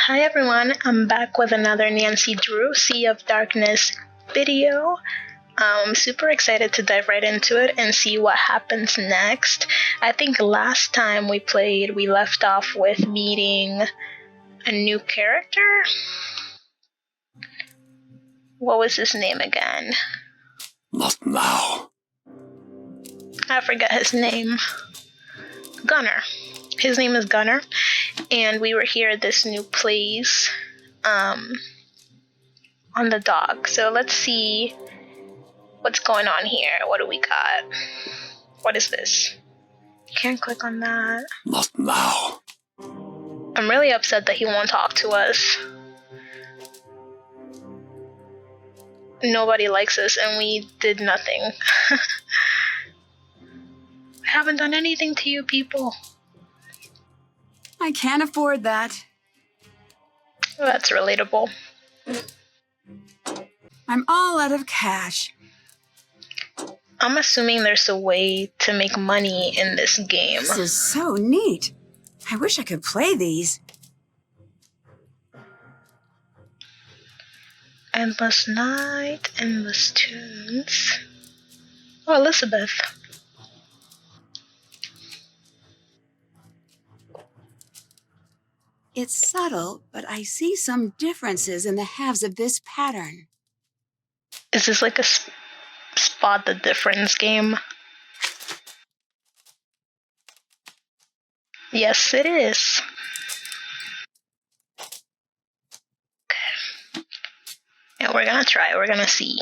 Hi everyone, I'm back with another Nancy Drew Sea of Darkness video. I'm super excited to dive right into it and see what happens next. I think last time we played, we left off with meeting a new character. What was his name again? Not now. I forgot his name. Gunner. His name is Gunner, and we were here at this new place on the dock. So let's see what's going on here. What do we got? What is this? Can't click on that. Not now. I'm really upset that he won't talk to us. Nobody likes us and we did nothing. I haven't done anything to you people. I can't afford that. That's relatable. I'm all out of cash. I'm assuming there's a way to make money in this game. This is so neat. I wish I could play these. Endless Night, Endless Tunes. Oh, Elizabeth. It's subtle, but I see some differences in the halves of this pattern. Is this like a spot the difference game? Yes, it is. Okay. And we're gonna try, we're gonna see.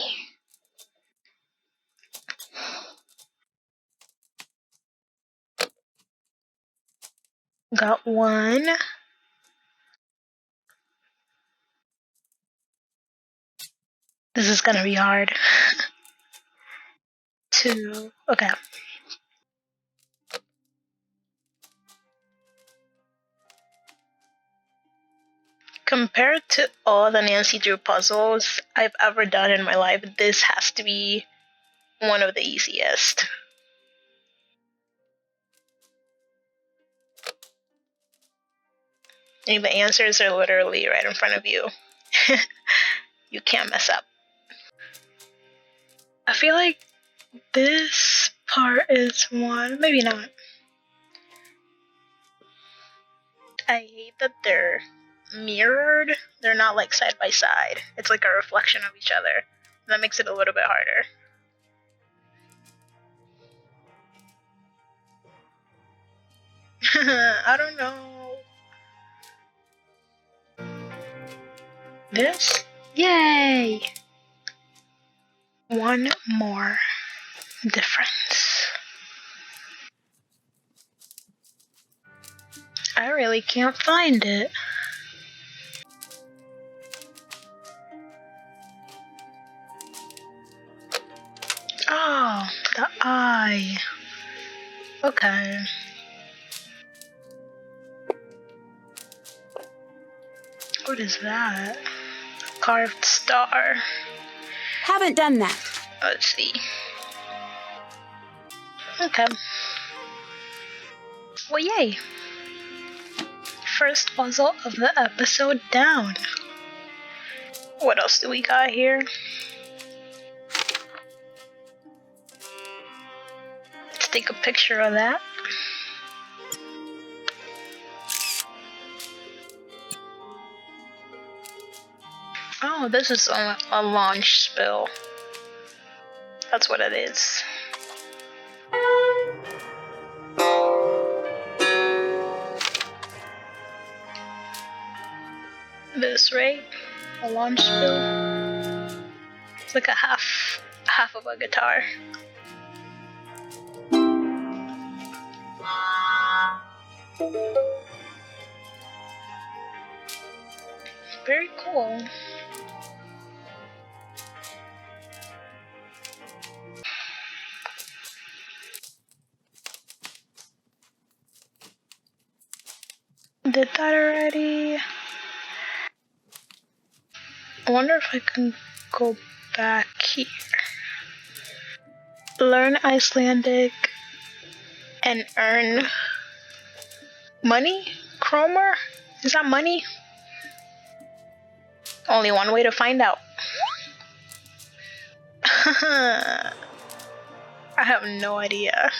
Got one. This is gonna be hard. Two. Okay. Compared to all the Nancy Drew puzzles I've ever done in my life, this has to be one of the easiest. And the answers are literally right in front of you. You can't mess up. I feel like this part is one, maybe not. I hate that they're mirrored. They're not like side by side. It's like a reflection of each other. That makes it a little bit harder. I don't know. This? Yay! One more difference. I really can't find it. Oh, the eye. Okay. What is that? Carved star. Haven't done that. Let's see. Okay. Well, yay. First puzzle of the episode down. What else do we got here? Let's take a picture of that. Oh, this is a launch spill. That's what it is. This, right? A launch spill. It's like a half of a guitar. Very cool. Did that already? I wonder if I can go back here. Learn Icelandic and earn money? Kromer? Is that money? Only one way to find out. I have no idea.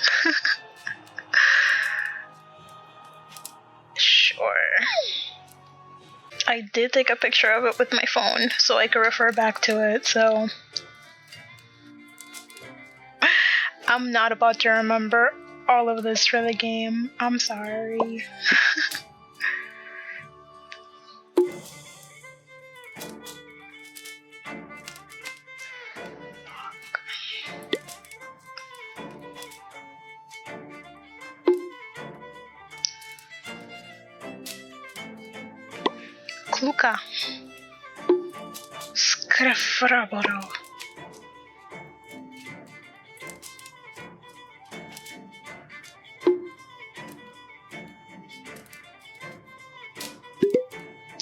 Sure. I did take a picture of it with my phone, so I could refer back to it, so... I'm not about to remember all of this for the game. I'm sorry. Kluka. Skrefraboro.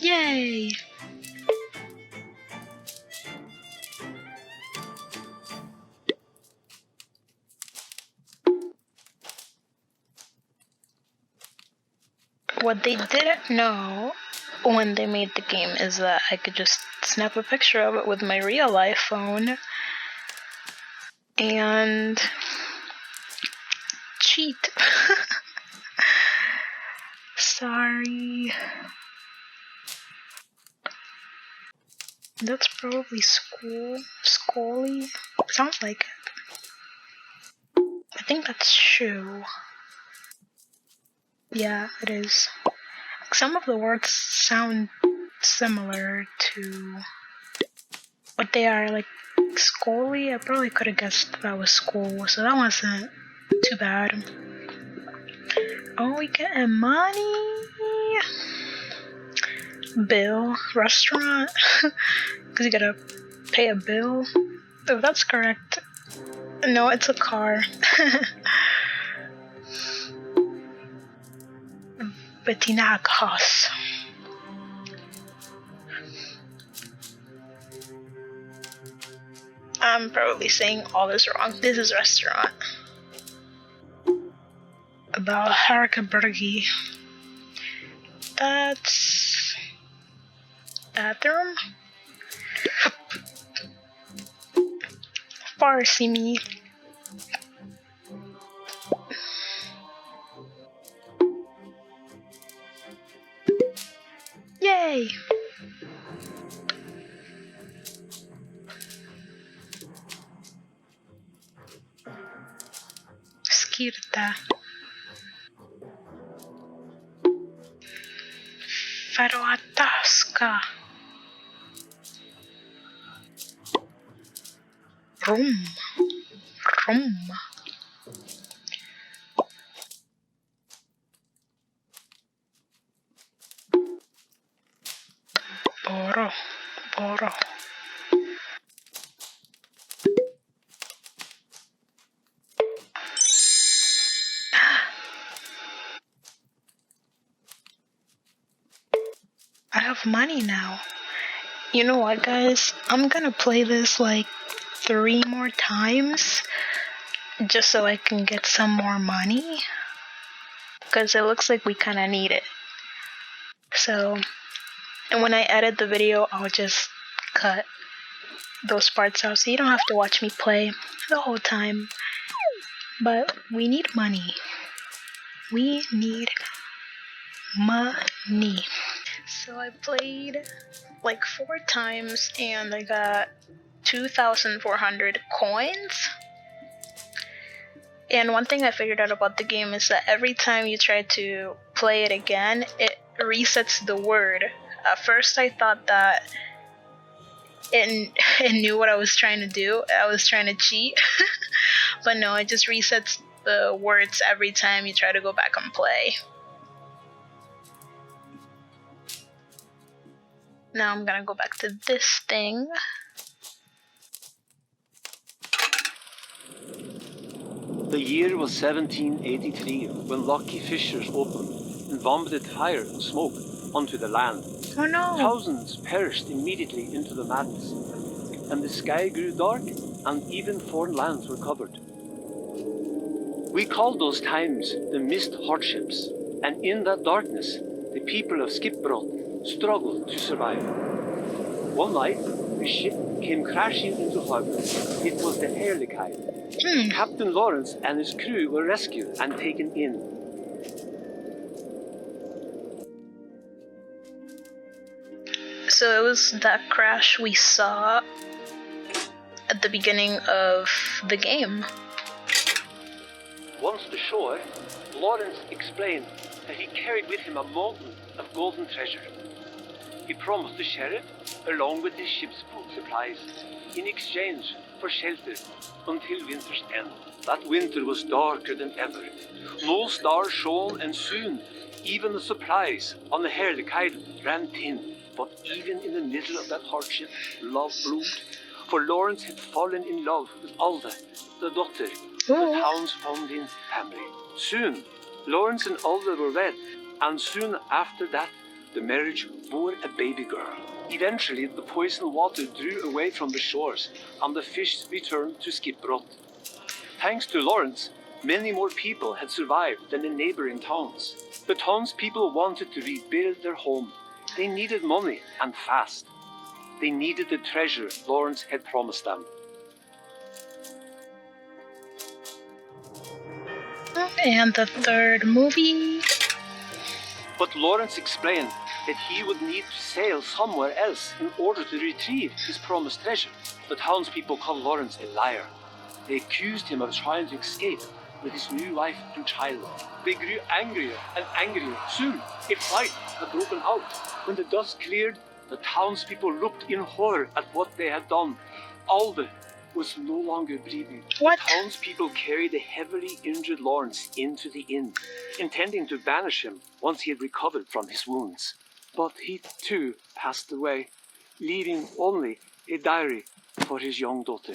Yay! What they didn't know when they made the game is that I could just snap a picture of it with my real life phone and cheat. Sorry. That's probably Scully. Sounds like it. I think that's shoe. Yeah, it is. Some of the words sound similar to what they are, like Scully. I probably could have guessed that was school, so that wasn't too bad. Oh, we getting money. Bill, restaurant, because you gotta pay a bill. Oh, that's correct. No, it's a car. Bettina house. I'm probably saying all this wrong. This is restaurant. About Harkaburgi. That's bathroom. Farsi me. Yay! Skirta. Faroataska. Rum. Boro. I have money now. You know what, guys? I'm gonna play this like 3 more times just so I can get some more money, because it looks like we kind of need it. So, and when I edit the video, I'll just cut those parts out so you don't have to watch me play the whole time. But we need money. We need money. So I played like 4 times and I got 2,400 coins. And one thing I figured out about the game is that every time you try to play it again, it resets the word. At first I thought that it knew what I was trying to do. I was trying to cheat. But no, it just resets the words every time you try to go back and play. Now I'm gonna go back to this thing. The year was 1783 when Lucky Fissures opened and vomited fire and smoke onto the land. Oh no! Thousands perished immediately into the madness, and the sky grew dark and even foreign lands were covered. We called those times the mist hardships, and in that darkness, the people of Skipbrot struggled to survive. One night, the ship came crashing into harbor. It was the Whaaaaat. Captain Lawrence and his crew were rescued and taken in. So it was that crash we saw at the beginning of the game. Once ashore, Lawrence explained that he carried with him a mountain of golden treasure. He promised to share it along with his ship's food supplies in exchange for shelter until winter's end. That winter was darker than ever. No stars shone, and soon even the supplies on the Whaaaaat ran thin. But even in the middle of that hardship, love bloomed. For Lawrence had fallen in love with Alda, the daughter of the town's founding family. Soon, Lawrence and Alda were wed, and soon after that, the marriage bore a baby girl. Eventually, the poisoned water drew away from the shores, and the fish returned to Skipbrot. Thanks to Lawrence, many more people had survived than the neighboring towns. The townspeople wanted to rebuild their home. They needed money, and fast. They needed the treasure Lawrence had promised them. And the third movie. But Lawrence explained that he would need to sail somewhere else in order to retrieve his promised treasure. The townspeople called Lawrence a liar. They accused him of trying to escape with his new wife and child. They grew angrier and angrier. Soon, a fight had broken out. When the dust cleared, the townspeople looked in horror at what they had done. Alda was no longer breathing. What? The townspeople carried the heavily injured Lawrence into the inn, intending to banish him once he had recovered from his wounds. But he too passed away, leaving only a diary for his young daughter.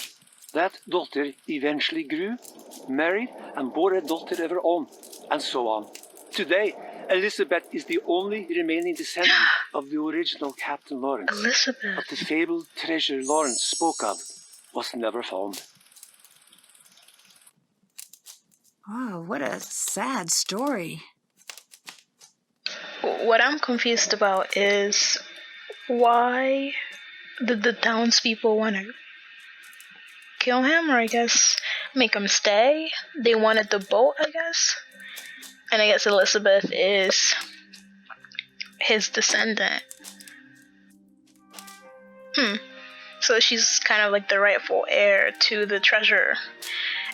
That daughter eventually grew, married, and bore a daughter of her own, and so on. Today, Elizabeth is the only remaining descendant of the original Captain Lawrence. Elizabeth. But the fabled treasure Lawrence spoke of was never found. Oh, what a sad story. What I'm confused about is why did the townspeople want to kill him, or I guess make him stay? They wanted the boat, I guess. And I guess Elizabeth is his descendant. So she's kind of like the rightful heir to the treasure.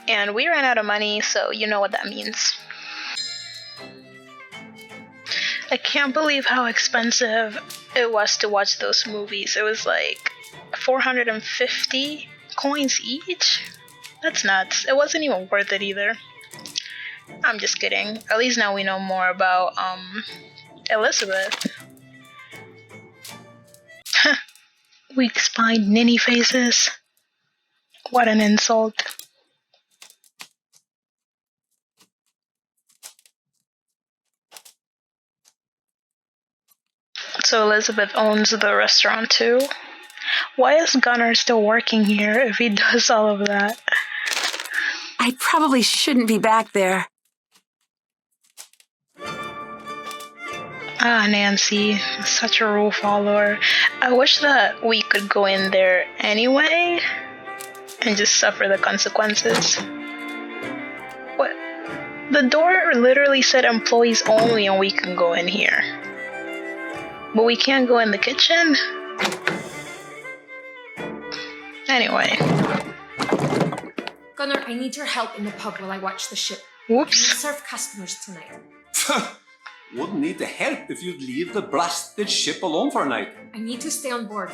And we ran out of money, so you know what that means. I can't believe how expensive it was to watch those movies. It was like 450 coins each? That's nuts. It wasn't even worth it either. I'm just kidding. At least now we know more about Elizabeth. Weak spined ninny faces. What an insult. So Elizabeth owns the restaurant too? Why is Gunnar still working here if he does all of that? I probably shouldn't be back there. Ah, Nancy, such a rule follower. I wish that we could go in there anyway and just suffer the consequences. What? The door literally said employees only and we can go in here. But we can't go in the kitchen? Anyway. Gunnar, I need your help in the pub while I watch the ship. Whoops. Can you serve customers tonight? Wouldn't need the help if you'd leave the blasted ship alone for a night. I need to stay on board.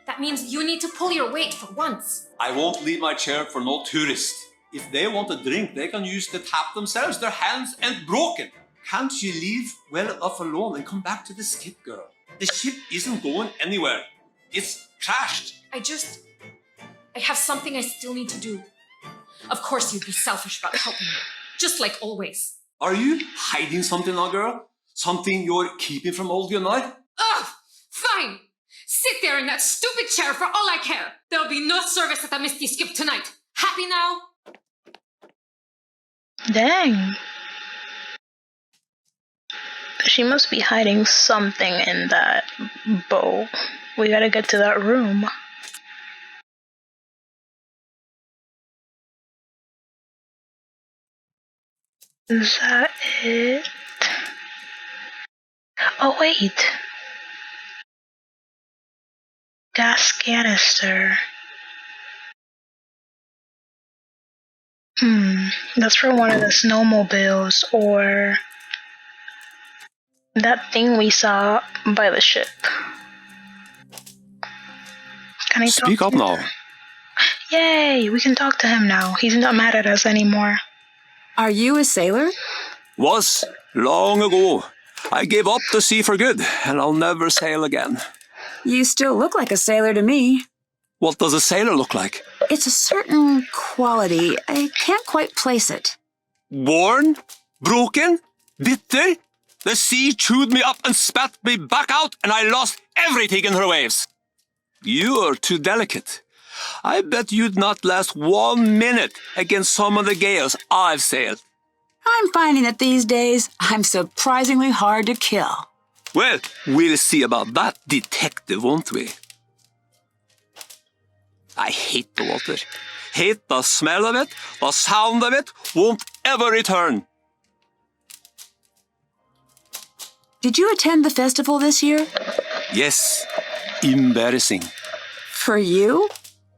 That means you need to pull your weight for once. I won't leave my chair for no tourist. If they want a drink, they can use the tap themselves. Their hands ain't broken. Can't you leave well enough alone and come back to the skip, girl? The ship isn't going anywhere. It's trashed. I have something I still need to do. Of course you'd be selfish about helping me. Just like always. Are you hiding something now, girl? Something you're keeping from old Gunnar? Ugh! Fine! Sit there in that stupid chair for all I care. There'll be no service at the Misty Skip tonight. Happy now? Dang. She must be hiding something in that bow. We gotta get to that room. Is that it? Oh, wait. Gas canister. That's for one of the snowmobiles or that thing we saw by the ship. Can I Speak talk up to him? now. Yay, we can talk to him now. He's not mad at us anymore. Are you a sailor? Was long ago. I gave up the sea for good, and I'll never sail again. You still look like a sailor to me. What does a sailor look like? It's a certain quality. I can't quite place it. Worn? Broken? Bitter? The sea chewed me up and spat me back out, and I lost everything in her waves. You're too delicate. I bet you'd not last 1 minute against some of the gales I've sailed. I'm finding that these days I'm surprisingly hard to kill. Well, we'll see about that, detective, won't we? I hate the water. Hate the smell of it. The sound of it won't ever return. Did you attend the festival this year? Yes, embarrassing. For you?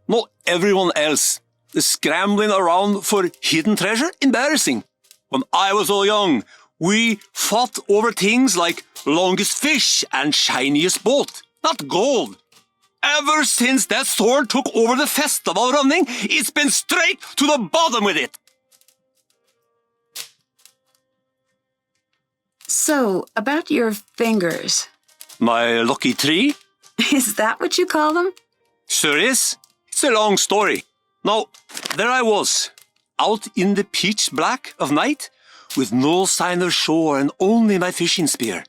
Not everyone else. The scrambling around for hidden treasure, embarrassing. When I was so young, we fought over things like longest fish and shiniest boat, not gold. Ever since that sword took over the festival running, it's been straight to the bottom with it. So, about your fingers. My lucky tree? Is that what you call them? Sure is. It's a long story. Now, there I was, out in the pitch black of night, with no sign of shore and only my fishing spear.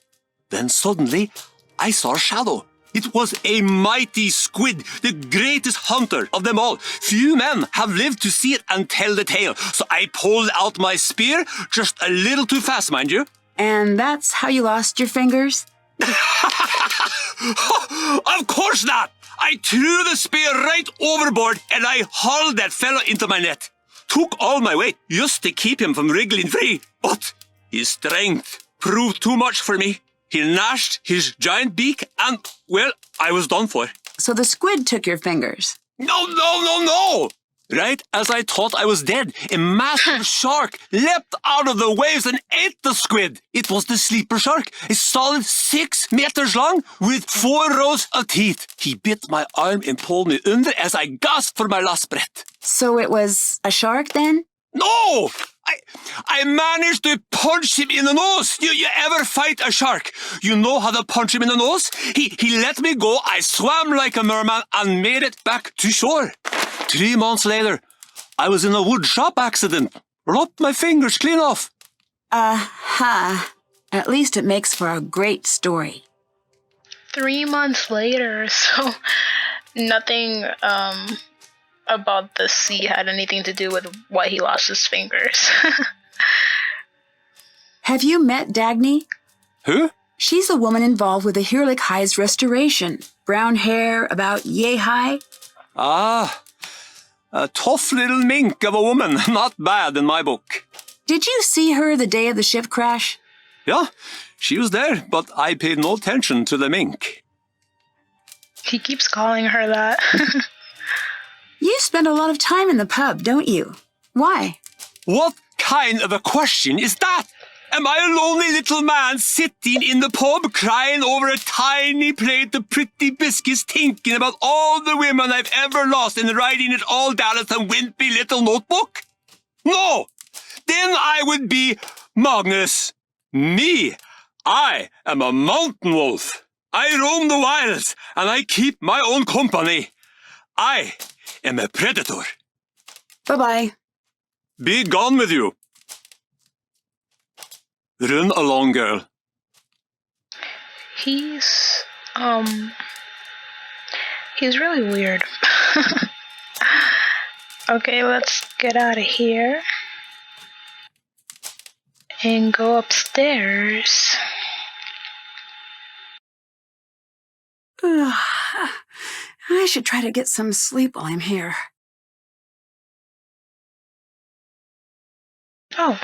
Then suddenly, I saw a shadow. It was a mighty squid, the greatest hunter of them all. Few men have lived to see it and tell the tale. So I pulled out my spear, just a little too fast, mind you. And that's how you lost your fingers? Of course not! I threw the spear right overboard and I hauled that fellow into my net. Took all my weight just to keep him from wriggling free. But his strength proved too much for me. He gnashed his giant beak and, well, I was done for. So the squid took your fingers? No! Right as I thought I was dead, a massive shark leapt out of the waves and ate the squid. It was the sleeper shark, a solid 6 meters long with 4 rows of teeth. He bit my arm and pulled me under as I gasped for my last breath. So it was a shark then? No! I managed to punch him in the nose. You ever fight a shark? You know how to punch him in the nose? He let me go. I swam like a merman and made it back to shore. 3 months later, I was in a wood shop accident. Lopped my fingers clean off. Aha. At least it makes for a great story. 3 months later, so nothing about the sea had anything to do with why he lost his fingers. Have you met Dagny? Who? She's the woman involved with the Hirlik High's restoration. Brown hair, about yay high. Ah, a tough little mink of a woman. Not bad in my book. Did you see her the day of the ship crash? Yeah, she was there, but I paid no attention to the mink. He keeps calling her that. You spend a lot of time in the pub, don't you? Why? What kind of a question is that? Am I a lonely little man sitting in the pub crying over a tiny plate of pretty biscuits thinking about all the women I've ever lost and writing it all down in some wimpy little notebook? No! Then I would be Magnus. Me. I am a mountain wolf. I roam the wilds and I keep my own company. I am a predator. Bye-bye. Be gone with you. Run along, girl. He's really weird. Okay, let's get out of here and go upstairs. I should try to get some sleep while I'm here. Oh.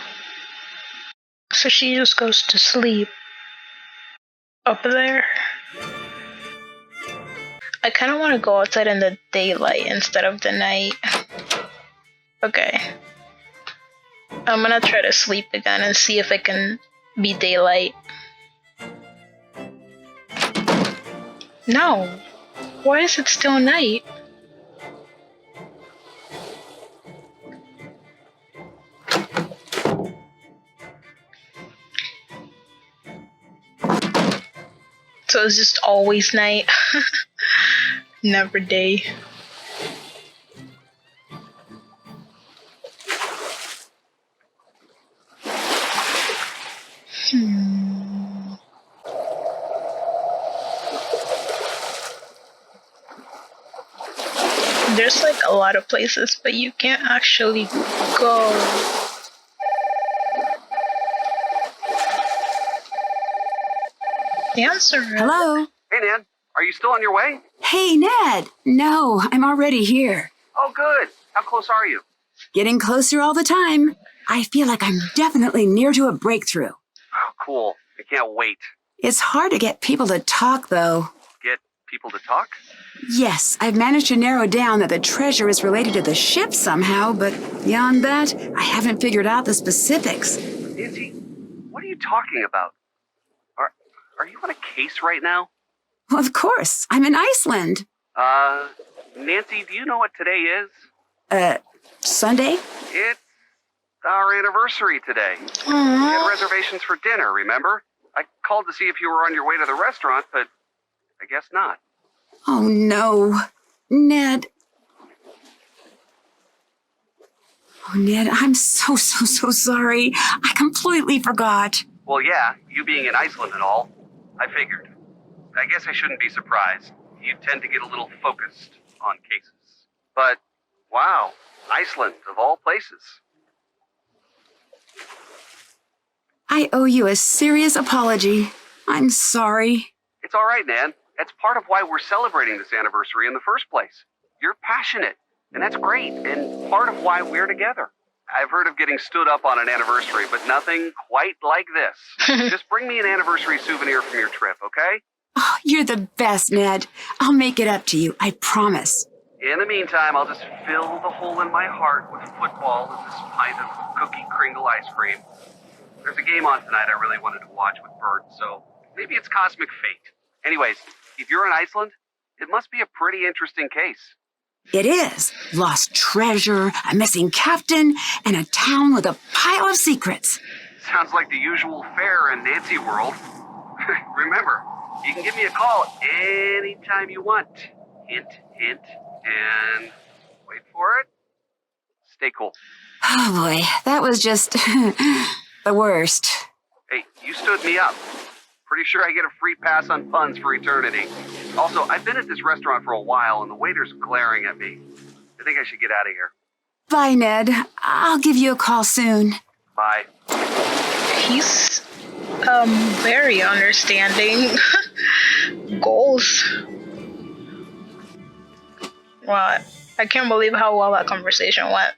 So she just goes to sleep up there. I kind of want to go outside in the daylight instead of the night. Okay. I'm gonna try to sleep again and see if it can be daylight. No. Why is it still night? So it's just always night. Never day. There's like a lot of places, but you can't actually go. Answer it. Hello? Hey, Nan. Are you still on your way? Hey, Ned. No, I'm already here. Oh, good. How close are you? Getting closer all the time. I feel like I'm definitely near to a breakthrough. Oh, cool. I can't wait. It's hard to get people to talk, though. Get people to talk? Yes, I've managed to narrow down that the treasure is related to the ship somehow, but beyond that, I haven't figured out the specifics. Nancy, what are you talking about? Are you on a case right now? Well, of course. I'm in Iceland. Nancy, do you know what today is? Sunday? It's our anniversary today. We had reservations for dinner, remember? I called to see if you were on your way to the restaurant, but I guess not. Oh, no. Ned. Oh, Ned, I'm so sorry. I completely forgot. Well, yeah, you being in Iceland and all, I figured. I guess I shouldn't be surprised. You tend to get a little focused on cases. But, wow, Iceland, of all places. I owe you a serious apology. I'm sorry. It's all right, Nan. That's part of why we're celebrating this anniversary in the first place. You're passionate, and that's great, and part of why we're together. I've heard of getting stood up on an anniversary, but nothing quite like this. Just bring me an anniversary souvenir from your trip, okay? Oh, you're the best, Ned. I'll make it up to you, I promise. In the meantime, I'll just fill the hole in my heart with football and this pint of cookie kringle ice cream. There's a game on tonight I really wanted to watch with Bert, so maybe it's cosmic fate. Anyways, if you're in Iceland, it must be a pretty interesting case. It is. Lost treasure, a missing captain, and a town with a pile of secrets. Sounds like the usual fare in Nancy world. Remember, you can give me a call anytime you want. Hint, hint, and wait for it. Stay cool. Oh boy, that was just the worst. Hey, you stood me up. Pretty sure I get a free pass on puns for eternity. Also, I've been at this restaurant for a while and the waiter's glaring at me. I think I should get out of here. Bye, Ned. I'll give you a call soon. Bye. He's very understanding. Goals. What? I can't believe how well that conversation went.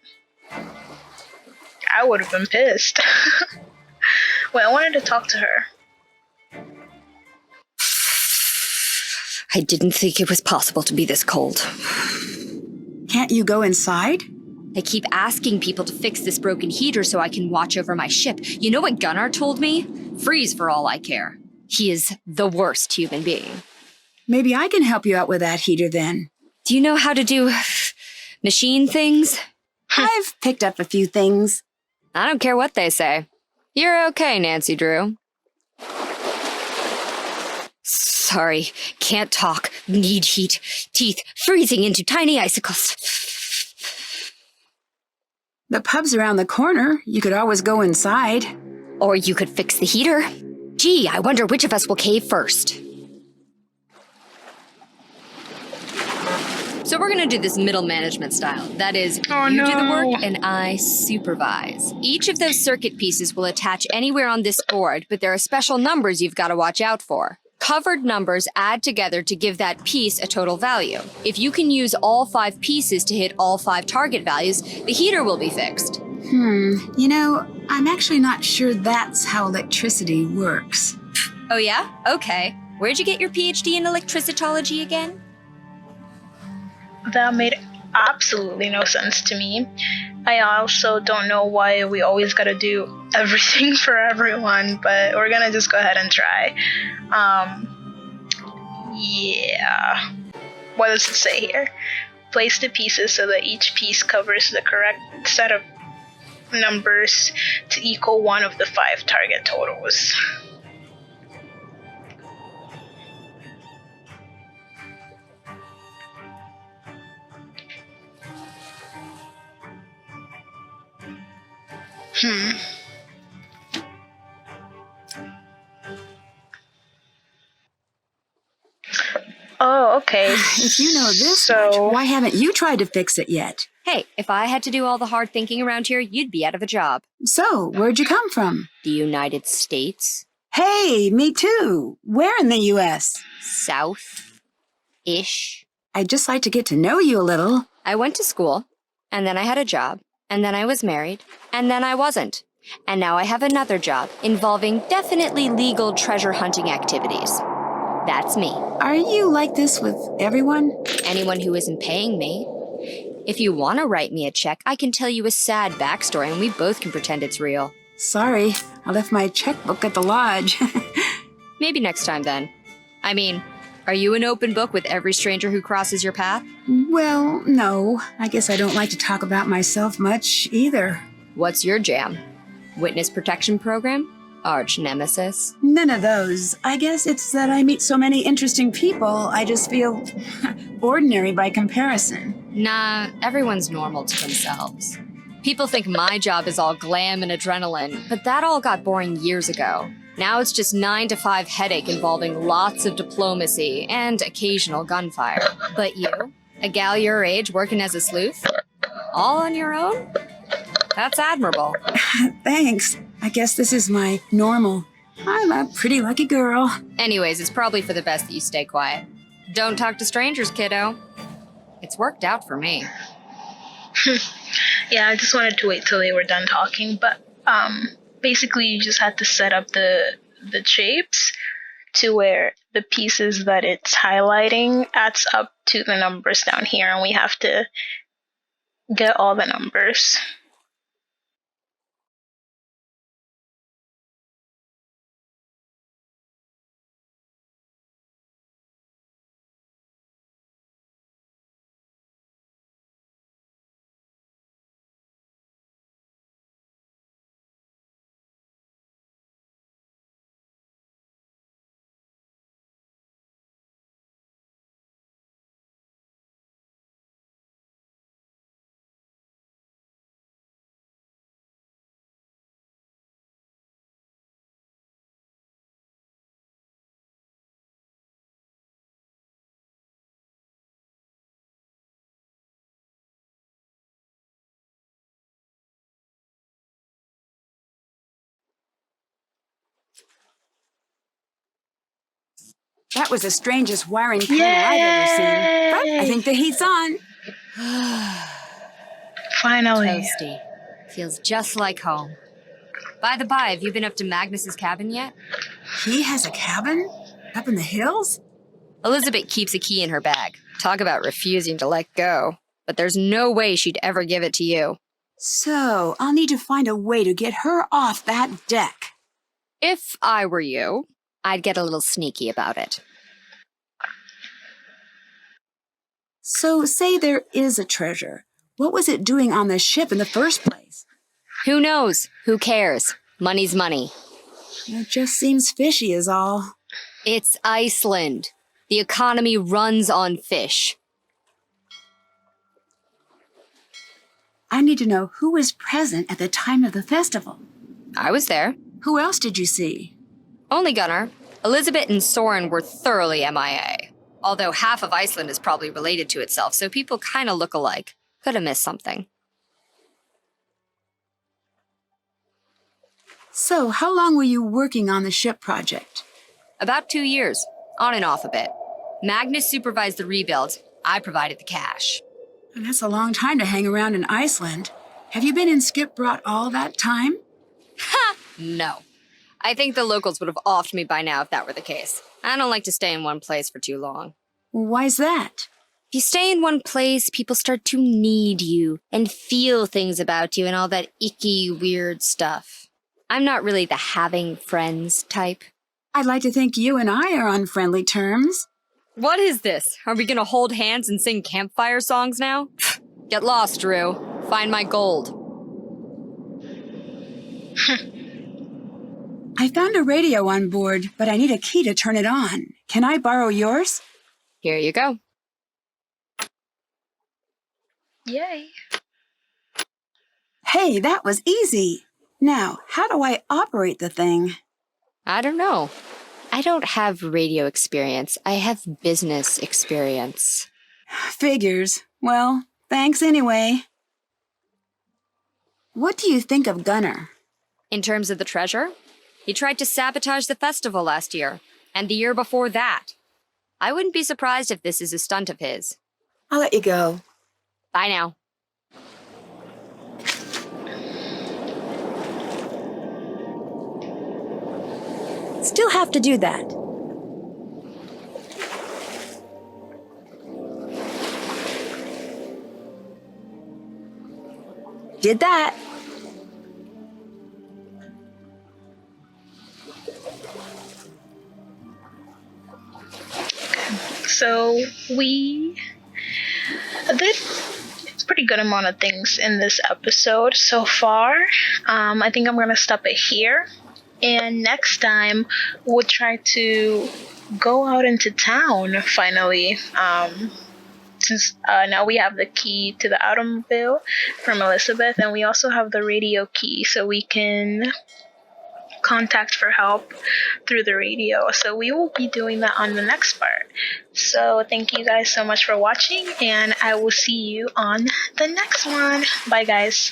I would have been pissed. Wait, I wanted to talk to her. I didn't think it was possible to be this cold. Can't you go inside? I keep asking people to fix this broken heater so I can watch over my ship. You know what Gunnar told me? Freeze for all I care. He is the worst human being. Maybe I can help you out with that heater then. Do you know how to do machine things? I've picked up a few things. I don't care what they say. You're okay, Nancy Drew. Sorry, can't talk, need heat, teeth freezing into tiny icicles. The pub's around the corner. You could always go inside. Or you could fix the heater. Gee, I wonder which of us will cave first. So we're gonna do this middle management style. That is, you do the work and I supervise. Each of those circuit pieces will attach anywhere on this board, but there are special numbers you've got to watch out for. Covered numbers add together to give that piece a total value. If you can use all 5 pieces to hit all 5 target values, the heater will be fixed. You know, I'm actually not sure that's how electricity works. Oh yeah? Okay. Where'd you get your PhD in electricitology again? That made absolutely no sense to me. I also don't know why we always gotta do everything for everyone, but we're gonna just go ahead and try. Yeah. What does it say here? Place the pieces so that each piece covers the correct set of numbers to equal one of the 5 target totals. Oh, okay. If you know this So- much, why haven't you tried to fix it yet? Hey, if I had to do all the hard thinking around here, you'd be out of a job. So, where'd you come from? The United States? Hey, me too. Where in the U.S.? South-ish. I'd just like to get to know you a little. I went to school, and then I had a job, and then I was married, and then I wasn't. And now I have another job involving definitely legal treasure hunting activities. That's me. Are you like this with everyone? Anyone who isn't paying me. If you want to write me a check, I can tell you a sad backstory and we both can pretend it's real. Sorry, I left my checkbook at the lodge. Maybe next time then. I mean, are you an open book with every stranger who crosses your path? Well, no. I guess I don't like to talk about myself much either. What's your jam? Witness protection program? Arch nemesis? None of those. I guess it's that I meet so many interesting people, I just feel ordinary by comparison. Nah, everyone's normal to themselves. People think my job is all glam and adrenaline, but that all got boring years ago. Now it's just 9 to 5 headache involving lots of diplomacy and occasional gunfire. But you, a gal your age working as a sleuth? All on your own? That's admirable. Thanks. I guess this is my normal. I'm a pretty lucky girl. Anyways, it's probably for the best that you stay quiet. Don't talk to strangers, kiddo. It's worked out for me. Yeah, I just wanted to wait till they were done talking, but basically you just had to set up the shapes to where the pieces that it's highlighting adds up to the numbers down here, and we have to get all the numbers. That was the strangest wiring panel I've ever seen. But I think the heat's on. Finally. Toasty. Feels just like home. By the by, have you been up to Magnus's cabin yet? He has a cabin? Up in the hills? Elizabeth keeps a key in her bag. Talk about refusing to let go. But there's no way she'd ever give it to you. So, I'll need to find a way to get her off that deck. If I were you, I'd get a little sneaky about it. So, say there is a treasure. What was it doing on the ship in the first place? Who knows? Who cares? Money's money. It just seems fishy is all. It's Iceland. The economy runs on fish. I need to know who was present at the time of the festival. I was there. Who else did you see? Only Gunnar. Elizabeth and Soren were thoroughly MIA. Although half of Iceland is probably related to itself, so people kind of look alike. Could have missed something. So, how long were you working on the ship project? About 2 years, on and off a bit. Magnus supervised the rebuild. I provided the cash. And that's a long time to hang around in Iceland. Have you been in Skipbrought all that time? No. I think the locals would have offed me by now if that were the case. I don't like to stay in one place for too long. Why's that? If you stay in one place, people start to need you and feel things about you and all that icky, weird stuff. I'm not really the having friends type. I'd like to think you and I are on friendly terms. What is this? Are we gonna hold hands and sing campfire songs now? Get lost, Drew. Find my gold. I found a radio on board, but I need a key to turn it on. Can I borrow yours? Here you go. Yay. Hey, that was easy. Now, how do I operate the thing? I don't know. I don't have radio experience. I have business experience. Figures. Well, thanks anyway. What do you think of Gunnar? In terms of the treasure, he tried to sabotage the festival last year, and the year before that. I wouldn't be surprised if this is a stunt of his. I'll let you go. Bye now. Still have to do that. Did that. So we did a pretty good amount of things in this episode so far. I think I'm going to stop it here. And next time, we'll try to go out into town, finally. Since now we have the key to the automobile from Elizabeth, and we also have the radio key, so we can contact for help through the radio. So we will be doing that on the next part. So thank you guys so much for watching, and I will see you on the next one. Bye, guys.